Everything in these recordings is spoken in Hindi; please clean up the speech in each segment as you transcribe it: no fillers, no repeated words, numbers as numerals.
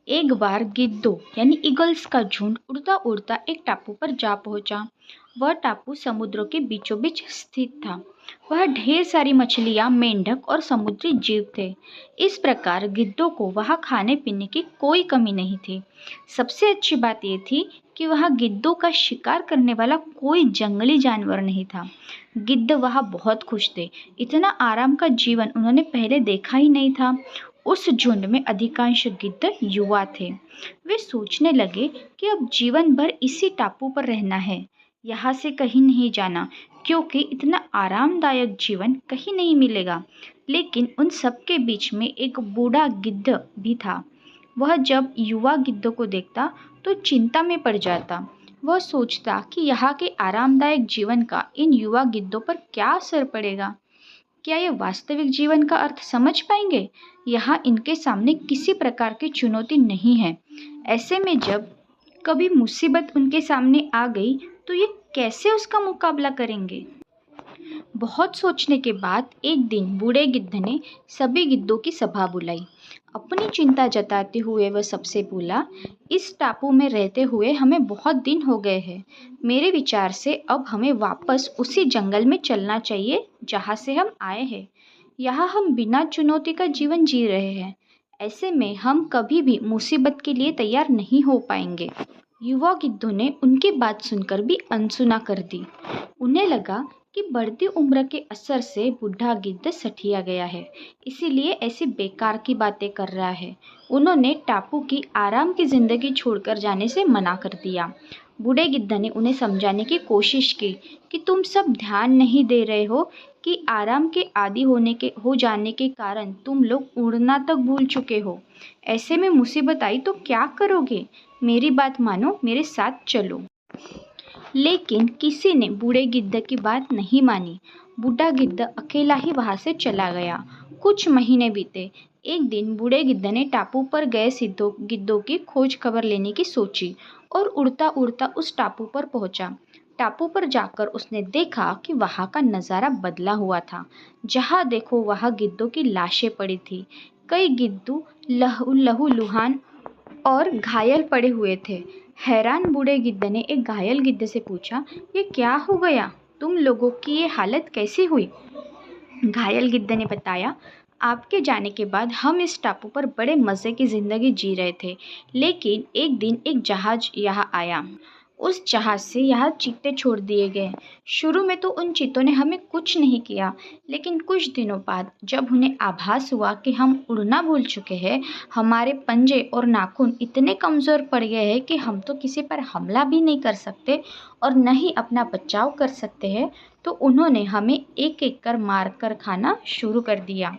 एक बार गिद्धों यानी ईगल्स का झुंड उड़ता उड़ता एक टापू पर जा पहुंचा। वह टापू समुद्रों के बीचों बीच स्थित था। वह ढेर सारी मछलियां, मेंढक और समुद्री जीव थे। इस प्रकार गिद्धों को वहां खाने पीने की कोई कमी नहीं थी। सबसे अच्छी बात यह थी कि वहां गिद्धों का शिकार करने वाला कोई जंगली जानवर नहीं था। गिद्ध वहां बहुत खुश थे। इतना आराम का जीवन उन्होंने पहले देखा ही नहीं था। उस झुंड में अधिकांश गिद्ध युवा थे। वे सोचने लगे कि अब जीवन भर इसी टापू पर रहना है, यहाँ से कहीं नहीं जाना, क्योंकि इतना आरामदायक जीवन कहीं नहीं मिलेगा। लेकिन उन सब के बीच में एक बूढ़ा गिद्ध भी था। वह जब युवा गिद्धों को देखता तो चिंता में पड़ जाता। वह सोचता कि यहाँ के आरामदायक जीवन का इन युवा गिद्धों पर क्या असर पड़ेगा। क्या ये वास्तविक जीवन का अर्थ समझ पाएंगे? यहाँ इनके सामने किसी प्रकार की चुनौती नहीं है। ऐसे में जब कभी मुसीबत उनके सामने आ गई तो ये कैसे उसका मुकाबला करेंगे? बहुत सोचने के बाद एक दिन बूढ़े गिद्ध ने सभी गिद्धों की सभा बुलाई। अपनी चिंता जताते हुए वह सबसे बोला, इस टापू में रहते हुए हमें बहुत दिन हो गए हैं। मेरे विचार से अब हमें वापस उसी जंगल में चलना चाहिए जहाँ से हम आए हैं। यहाँ हम बिना चुनौती का जीवन जी रहे हैं। ऐसे में हम कभी भी मुसीबत के लिए तैयार नहीं हो पाएंगे। युवा गिद्धों ने उनकी बात सुनकर भी अनसुना कर दी। उन्हें लगा कि बढ़ती उम्र के असर से बूढ़ा गिद्ध सठिया गया है, इसीलिए ऐसी बेकार की बातें कर रहा है। उन्होंने टापू की आराम की जिंदगी छोड़कर जाने से मना कर दिया। बूढ़े गिद्ध ने उन्हें समझाने की कोशिश की कि तुम सब ध्यान नहीं दे रहे हो कि आराम के आदी हो जाने के कारण तुम लोग उड़ना तक भूल चुके हो। ऐसे में मुसीबत आई तो क्या करोगे? मेरी बात मानो, मेरे साथ चलो। लेकिन किसी ने बूढ़े गिद्ध की बात नहीं मानी। बूढ़ा गिद्ध अकेला ही वहां से चला गया। कुछ महीने बीते। एक दिन बूढ़े गिद्ध ने टापू पर गए गिद्धों की खोज खबर लेने की सोची और उड़ता उड़ता उस टापू पर पहुंचा। टापू पर जाकर उसने देखा कि वहां का नज़ारा बदला हुआ था। जहां देखो वहां गिद्धों की लाशें पड़ी थी। कई गिद्धू लहूलुहान और घायल पड़े हुए थे। हैरान बूढ़े गिद्ध ने एक घायल गिद्ध से पूछा, ये क्या हो गया? तुम लोगों की ये हालत कैसी हुई? घायल गिद्ध ने बताया, आपके जाने के बाद हम इस टापू पर बड़े मज़े की ज़िंदगी जी रहे थे। लेकिन एक दिन एक जहाज़ यहाँ आया। उस जहाज़ से यहाँ चीते छोड़ दिए गए। शुरू में तो उन चीतों ने हमें कुछ नहीं किया, लेकिन कुछ दिनों बाद जब उन्हें आभास हुआ कि हम उड़ना भूल चुके हैं, हमारे पंजे और नाखून इतने कमज़ोर पड़ गए हैं कि हम तो किसी पर हमला भी नहीं कर सकते और न ही अपना बचाव कर सकते हैं, तो उन्होंने हमें एक एक कर मार कर खाना शुरू कर दिया।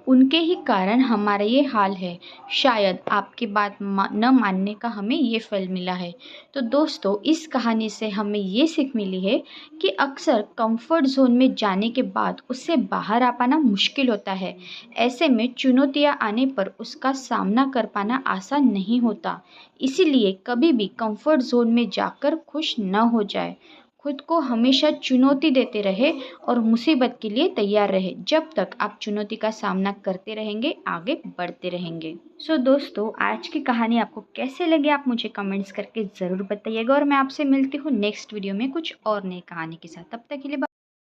उनके ही कारण हमारा ये हाल है। शायद आपकी बात न मानने का हमें ये फल मिला है। तो दोस्तों, इस कहानी से हमें ये सीख मिली है कि अक्सर कंफर्ट जोन में जाने के बाद उससे बाहर आ पाना मुश्किल होता है। ऐसे में चुनौतियाँ आने पर उसका सामना कर पाना आसान नहीं होता। इसीलिए कभी भी कंफर्ट जोन में जाकर खुश न हो जाए। खुद को हमेशा चुनौती देते रहे और मुसीबत के लिए तैयार रहे। जब तक आप चुनौती का सामना करते रहेंगे, आगे बढ़ते रहेंगे। सो दोस्तों, आज की कहानी आपको कैसे लगी आप मुझे कमेंट्स करके ज़रूर बताइएगा और मैं आपसे मिलती हूँ नेक्स्ट वीडियो में कुछ और नई कहानी के साथ। तब तक के लिए